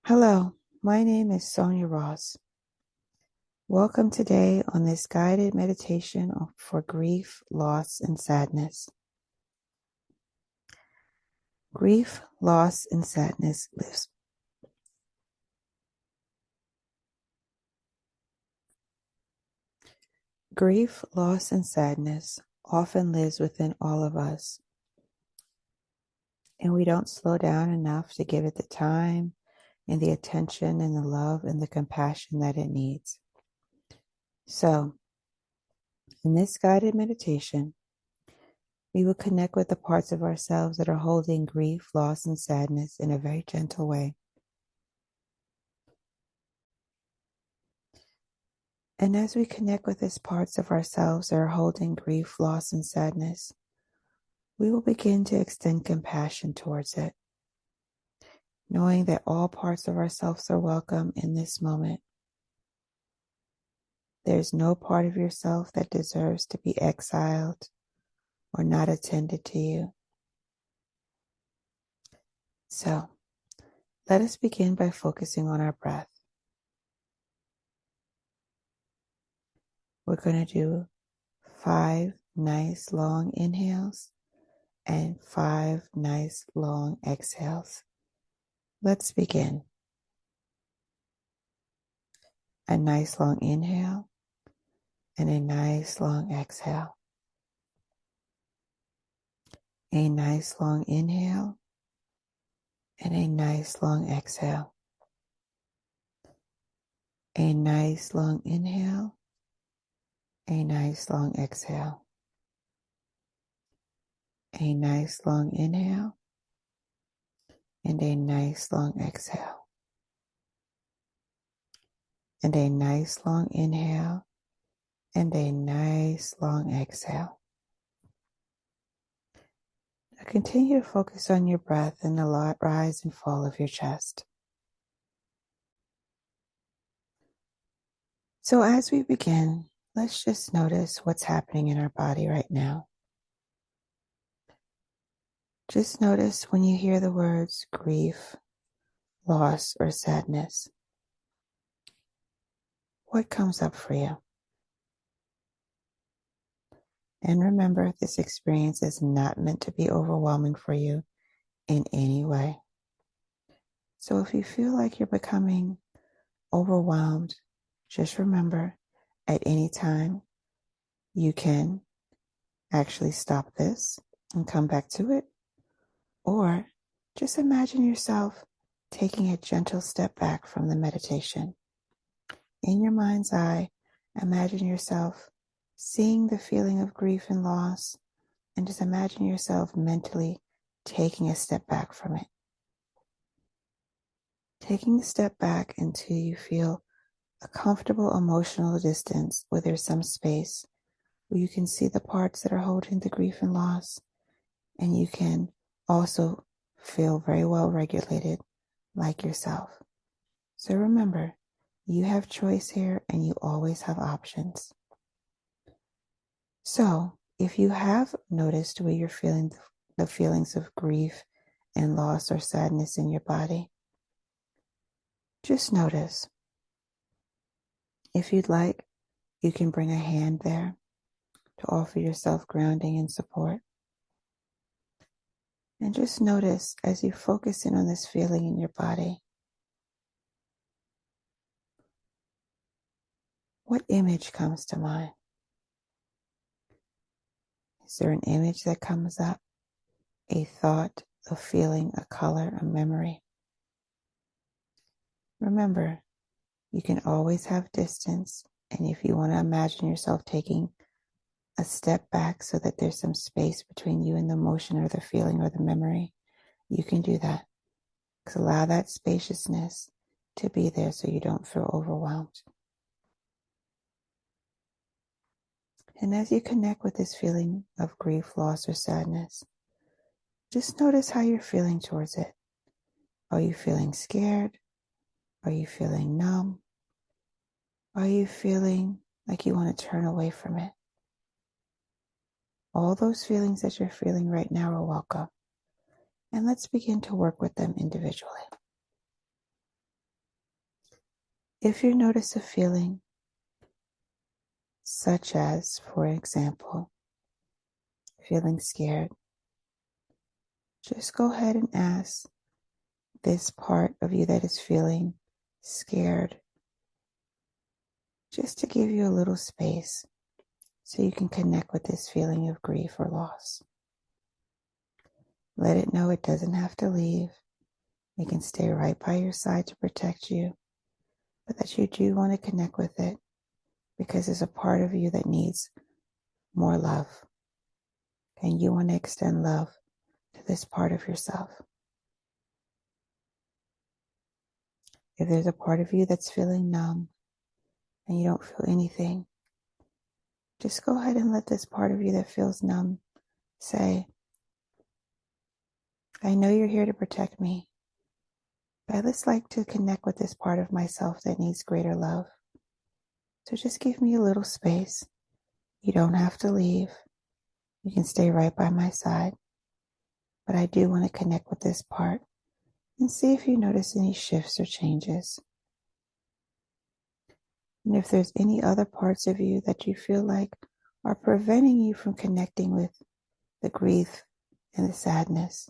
Hello, my name is Sonia Ross. Welcome today on this guided meditation for grief, loss, and sadness. Grief, loss, and sadness lives. Grief, loss, and sadness often lives within all of us, and we don't slow down enough to give it the time and the attention and the love and the compassion that it needs. So, in this guided meditation, we will connect with the parts of ourselves that are holding grief, loss, and sadness in a very gentle way. And as we connect with these parts of ourselves that are holding grief, loss, and sadness, we will begin to extend compassion towards it, knowing that all parts of ourselves are welcome in this moment. There's no part of yourself that deserves to be exiled or not attended to you. So, let us begin by focusing on our breath. We're going to do 5 nice long inhales and 5 nice long exhales. Let's begin. A nice long inhale and a nice long exhale. A nice long inhale and a nice long exhale. A nice long inhale, a nice long exhale. A nice long inhale and a nice long exhale. And a nice long inhale and a nice long exhale. Now continue to focus on your breath and the rise and fall of your chest. So as we begin, let's just notice what's happening in our body right now. Just notice when you hear the words grief, loss, or sadness. What comes up for you? And remember, this experience is not meant to be overwhelming for you in any way. So if you feel like you're becoming overwhelmed, just remember at any time you can actually stop this and come back to it. Or just imagine yourself taking a gentle step back from the meditation. In your mind's eye, imagine yourself seeing the feeling of grief and loss, and just imagine yourself mentally taking a step back from it. Taking a step back until you feel a comfortable emotional distance where there's some space where you can see the parts that are holding the grief and loss, and you can also feel very well regulated like yourself. So remember, you have choice here and you always have options. So if you have noticed where you're feeling the feelings of grief and loss or sadness in your body, just notice. If you'd like, you can bring a hand there to offer yourself grounding and support. And just notice as you focus in on this feeling in your body, what image comes to mind? Is there an image that comes up? A thought, a feeling, a color, a memory? Remember, you can always have distance, and if you want to imagine yourself taking a step back so that there's some space between you and the emotion or the feeling or the memory, you can do that. Because allow that spaciousness to be there so you don't feel overwhelmed. And as you connect with this feeling of grief, loss, or sadness, just notice how you're feeling towards it. Are you feeling scared? Are you feeling numb? Are you feeling like you want to turn away from it? All those feelings that you're feeling right now are welcome. And let's begin to work with them individually. If you notice a feeling, such as, for example, feeling scared, just go ahead and ask this part of you that is feeling scared, just to give you a little space so you can connect with this feeling of grief or loss. Let it know it doesn't have to leave. It can stay right by your side to protect you, but that you do want to connect with it because there's a part of you that needs more love. And you want to extend love to this part of yourself. If there's a part of you that's feeling numb and you don't feel anything, just go ahead and let this part of you that feels numb say, I know you're here to protect me, but I'd just like to connect with this part of myself that needs greater love. So just give me a little space. You don't have to leave. You can stay right by my side. But I do want to connect with this part and see if you notice any shifts or changes. And if there's any other parts of you that you feel like are preventing you from connecting with the grief and the sadness,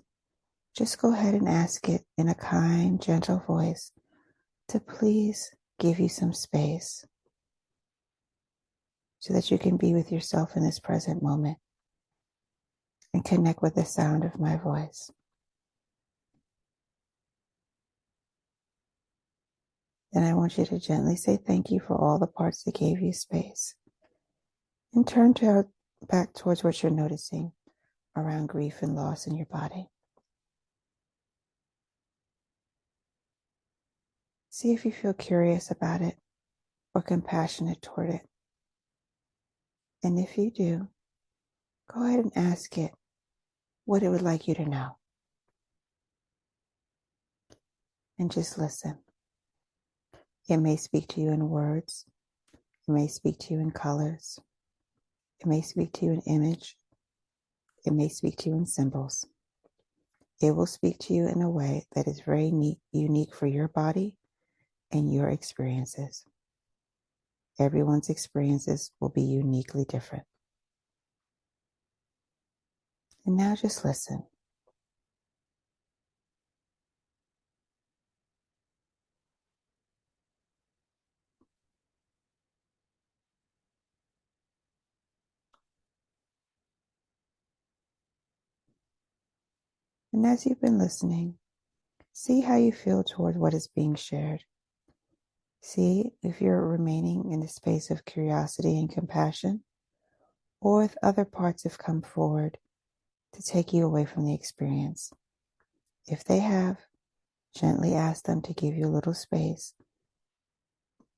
just go ahead and ask it in a kind, gentle voice to please give you some space so that you can be with yourself in this present moment and connect with the sound of my voice. Then I want you to gently say thank you for all the parts that gave you space and turn back towards what you're noticing around grief and loss in your body. See if you feel curious about it or compassionate toward it. And if you do, go ahead and ask it what it would like you to know. And just listen. It may speak to you in words. It may speak to you in colors. It may speak to you in image. It may speak to you in symbols. It will speak to you in a way that is very unique for your body and your experiences. Everyone's experiences will be uniquely different. And now just listen. And as you've been listening, see how you feel toward what is being shared. See if you're remaining in a space of curiosity and compassion, or if other parts have come forward to take you away from the experience. If they have, gently ask them to give you a little space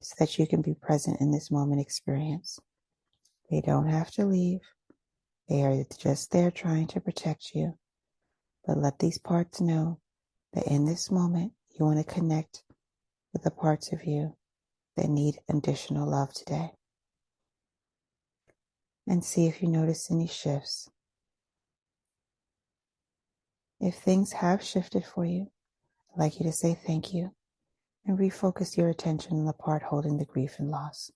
so that you can be present in this moment experience. They don't have to leave. They are just there trying to protect you. But let these parts know that in this moment, you want to connect with the parts of you that need additional love today. And see if you notice any shifts. If things have shifted for you, I'd like you to say thank you and refocus your attention on the part holding the grief and loss.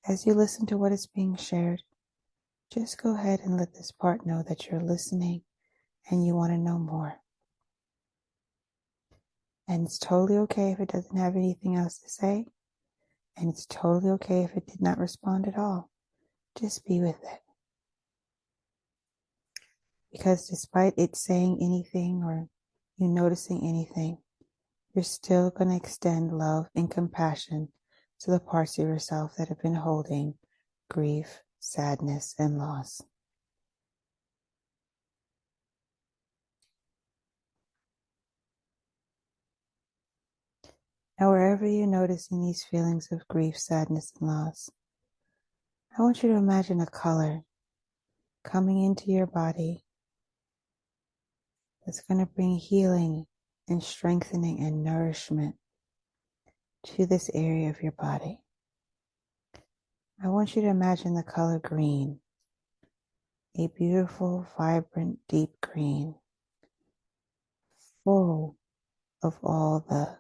As you listen to what is being shared, just go ahead and let this part know that you're listening and you want to know more. And it's totally okay if it doesn't have anything else to say. And it's totally okay if it did not respond at all. Just be with it. Because despite it saying anything or you noticing anything, you're still going to extend love and compassion to the parts of yourself that have been holding grief, sadness, and loss. Now, wherever you're noticing these feelings of grief, sadness, and loss, I want you to imagine a color coming into your body that's going to bring healing and strengthening and nourishment to this area of your body. I want you to imagine the color green, a beautiful, vibrant, deep green full of all the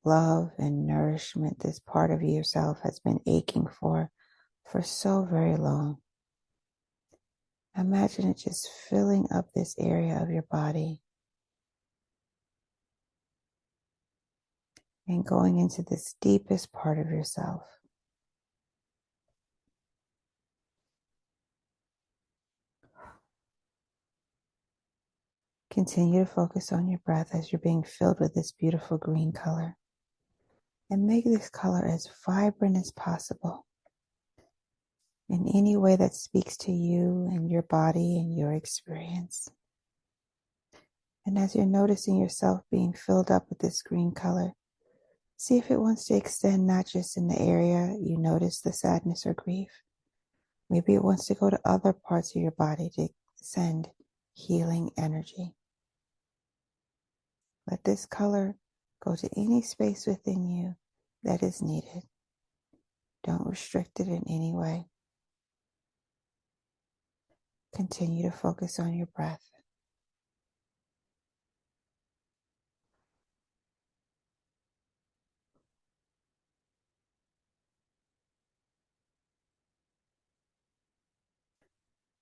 love and nourishment this part of yourself has been aching for so very long. Imagine it just filling up this area of your body and going into this deepest part of yourself. Continue to focus on your breath as you're being filled with this beautiful green color. And make this color as vibrant as possible in any way that speaks to you and your body and your experience. And as you're noticing yourself being filled up with this green color, see if it wants to extend not just in the area you notice the sadness or grief. Maybe it wants to go to other parts of your body to send healing energy. Let this color go to any space within you that is needed. Don't restrict it in any way. Continue to focus on your breath.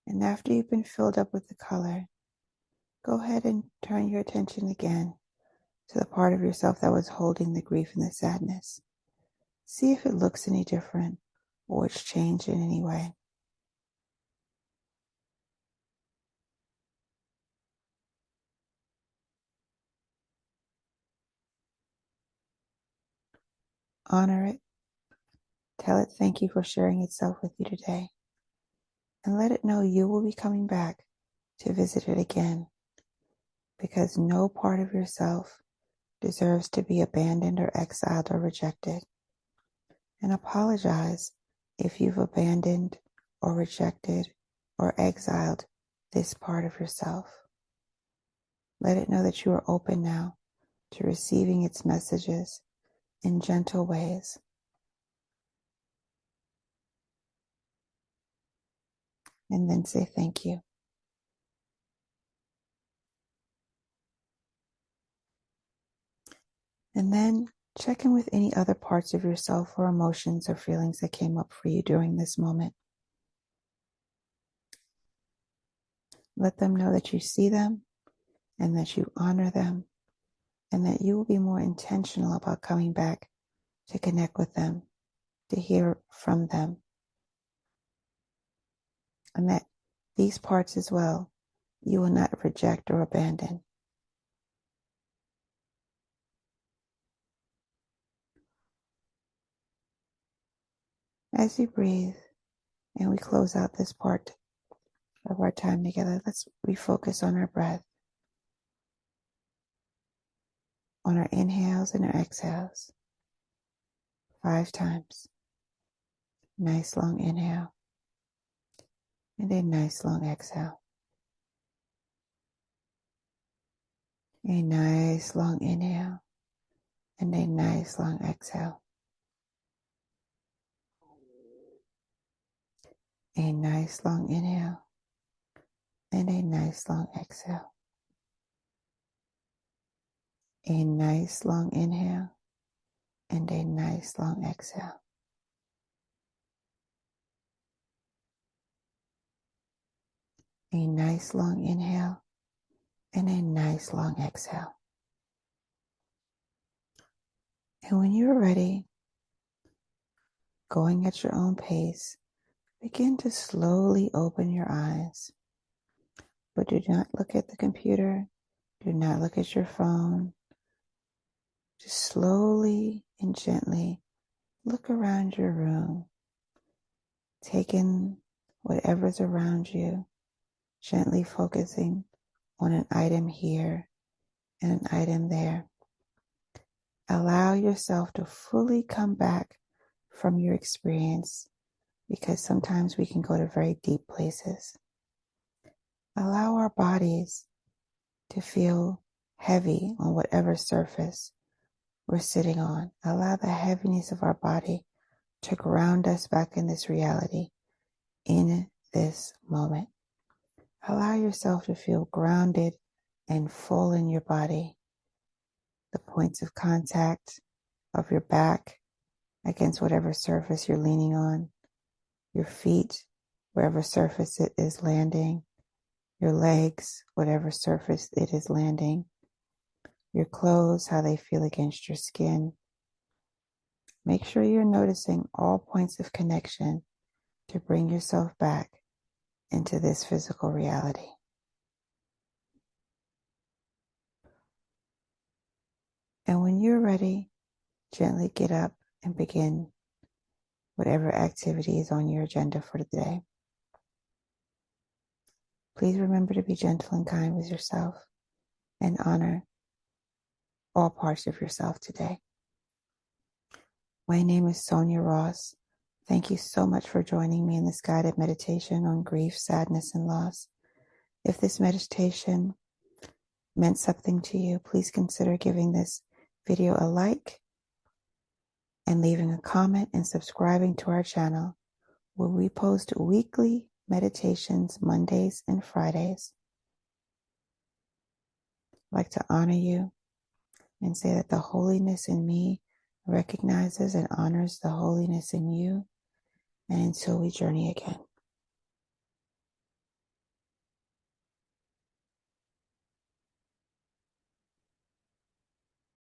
And after you've been filled up with the color, go ahead and turn your attention again to the part of yourself that was holding the grief and the sadness. See if it looks any different or it's changed in any way. Honor it. Tell it thank you for sharing itself with you today. And let it know you will be coming back to visit it again, because no part of yourself deserves to be abandoned or exiled or rejected. And apologize if you've abandoned or rejected or exiled this part of yourself. Let it know that you are open now to receiving its messages in gentle ways. And then say thank you. And then check in with any other parts of yourself or emotions or feelings that came up for you during this moment. Let them know that you see them and that you honor them and that you will be more intentional about coming back to connect with them, to hear from them. And that these parts as well, you will not reject or abandon. As you breathe and we close out this part of our time together, let's refocus on our breath, on our inhales and our exhales. 5 times. Nice long inhale and a nice long exhale. A nice long inhale and a nice long exhale. A nice long inhale and a nice long exhale. A nice long inhale and a nice long exhale. A nice long inhale and a nice long exhale. And when you're ready, going at your own pace, begin to slowly open your eyes. But do not look at the computer. Do not look at your phone. Just slowly and gently look around your room. Take in whatever's around you, gently focusing on an item here and an item there. Allow yourself to fully come back from your experience, because sometimes we can go to very deep places. Allow our bodies to feel heavy on whatever surface we're sitting on. Allow the heaviness of our body to ground us back in this reality, in this moment. Allow yourself to feel grounded and full in your body. The points of contact of your back against whatever surface you're leaning on, your feet, wherever surface it is landing, your legs, whatever surface it is landing, your clothes, how they feel against your skin. Make sure you're noticing all points of connection to bring yourself back into this physical reality. And when you're ready, gently get up and begin whatever activity is on your agenda for the day. Please remember to be gentle and kind with yourself and honor all parts of yourself today. My name is Sonia Ross. Thank you so much for joining me in this guided meditation on grief, sadness, and loss. If this meditation meant something to you, please consider giving this video a like and leaving a comment and subscribing to our channel, where we post weekly meditations Mondays and Fridays. I'd like to honor you and say that the holiness in me recognizes and honors the holiness in you. And until we journey again.